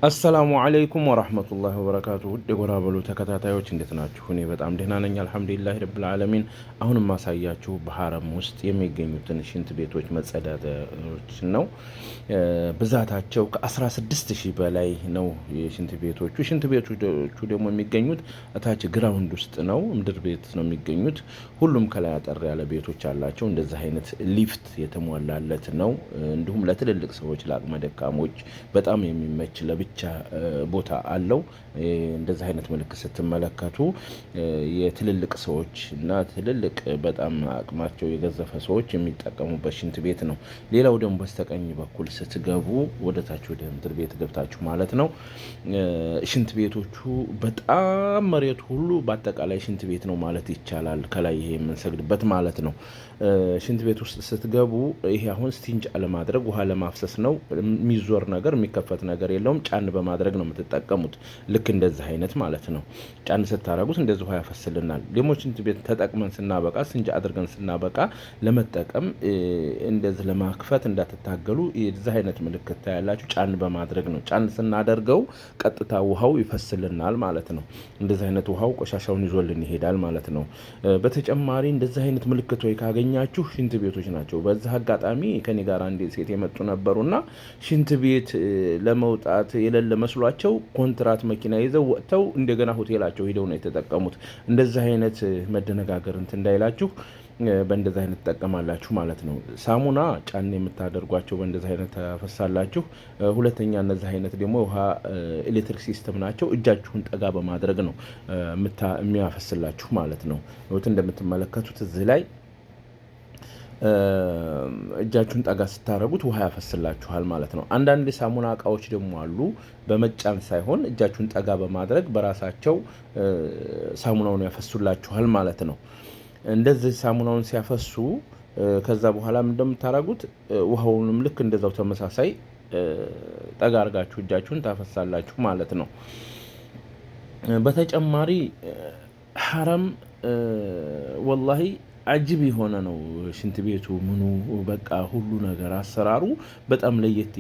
አሰላሙ አለይኩም ወራህመቱላሂ ወበረካቱ። ውድ የጎራ በሉ ተከታታዮች እንዴት ናችሁ? እኔ በጣም ደህና ነኝ አልሐምዱሊላህ ረብል ዓለሚን። አሁንም ማሳያችሁ በሐረም ውስጥ የሚገኙትን ሽንት ቤቶች መጸዳጃዎች ነው። ብዛታቸው ከ16000 በላይ ነው የሽንት ቤቶቹ። ሽንት ቤቶቹ ደግሞ የሚገኙት እታች ግራውንድ ውስጥ ነው፣ ምድር ቤት ነው የሚገኙት። ሁሉም ከላይ አጠር ያለ ቤቶች አላቸው። እንደዚህ አይነት ሊፍት የተሟላለት ነው። እንዲሁም ለትልልቅ ሰዎች ለአቅመ ደካሞች በጣም የሚመች ለብቻ ቦታ አለው። እንደዚህ አይነት ምልክት ስትመለከቱ የትልልቅ ሰዎች እና ትልልቅ በጣም አቅማቸው የገዘፈ ሰዎች የሚጠቀሙበት ሽንት ቤት ነው። ሌላው ደግሞ በስተቀኝ በኩል ስትገቡ ወደታች ወደ ምድር ቤት ገብታችሁ ማለት ነው። ሽንት ቤቶቹ በጣም መሬቱ ሁሉ በአጠቃላይ ሽንት ቤት ነው ማለት ይቻላል። ከላይ ይሄ የምንሰግድበት ማለት ነው። ሽንት ቤት ውስጥ ስትገቡ ይሄ አሁን ስቲንጅ ለማድረግ ውሃ ለማፍሰስ ነው። የሚዞር ነገር የሚከፈት ነገር የለውም። ጫን በማድረግ ነው የምትጠቀሙት። ልክ እንደዚህ አይነት ማለት ነው። ጫን ስታረጉት እንደዚህ ውሃ ያፈስልናል። ደግሞ ሽንት ቤት ተጠቅመን ስናበቃ ስንጅ አድርገን ስናበቃ ለመጠቀም እንደዚህ ለማክፈት እንዳትታገሉ የዚህ አይነት ምልክት ታያላችሁ። ጫን በማድረግ ነው። ጫን ስናደርገው ቀጥታ ውሃው ይፈስልናል ማለት ነው። እንደዚህ አይነት ውሃው ቆሻሻውን ይዞልን ይሄዳል ማለት ነው። በተጨማሪ እንደዚህ አይነት ምልክቶች ካገኛችሁ ሽንት ቤቶች ናቸው። በዚህ አጋጣሚ ከኔ ጋር አንድ ሴት የመጡ ነበሩና ሽንት ቤት ለመውጣት የሌለ መስሏቸው ኮንትራት መኪና ይዘው ወጥተው እንደገና ሆቴላቸው ሄደው ነው የተጠቀሙት። እንደዚህ አይነት መደነጋገር እንትን እንዳይላችሁ በእንደዚህ አይነት ትጠቀማላችሁ ማለት ነው። ሳሙና ጫን የምታደርጓቸው በእንደዚህ አይነት ታፈሳላችሁ። ሁለተኛ እነዚህ አይነት ደግሞ ውሃ ኤሌክትሪክ ሲስተም ናቸው። እጃችሁን ጠጋ በማድረግ ነው የሚያፈስላችሁ ማለት ነው። እንደምትመለከቱት እዚህ ላይ እጃችሁን ጠጋ ስታረጉት ውሃ ያፈስላችኋል ማለት ነው። አንዳንድ የሳሙና እቃዎች ደግሞ አሉ። በመጫን ሳይሆን እጃችሁን ጠጋ በማድረግ በራሳቸው ሳሙናውን ያፈሱላችኋል ማለት ነው። እንደዚህ ሳሙናውን ሲያፈሱ ከዛ በኋላ እንደምታረጉት ውሃውንም ልክ እንደዛው ተመሳሳይ ጠጋ አርጋችሁ እጃችሁን ታፈሳላችሁ ማለት ነው። በተጨማሪ ሐረም ወላሂ አጅብ የሆነ ነው። ሽንት ቤቱ ምኑ በቃ ሁሉ ነገር አሰራሩ በጣም ለየት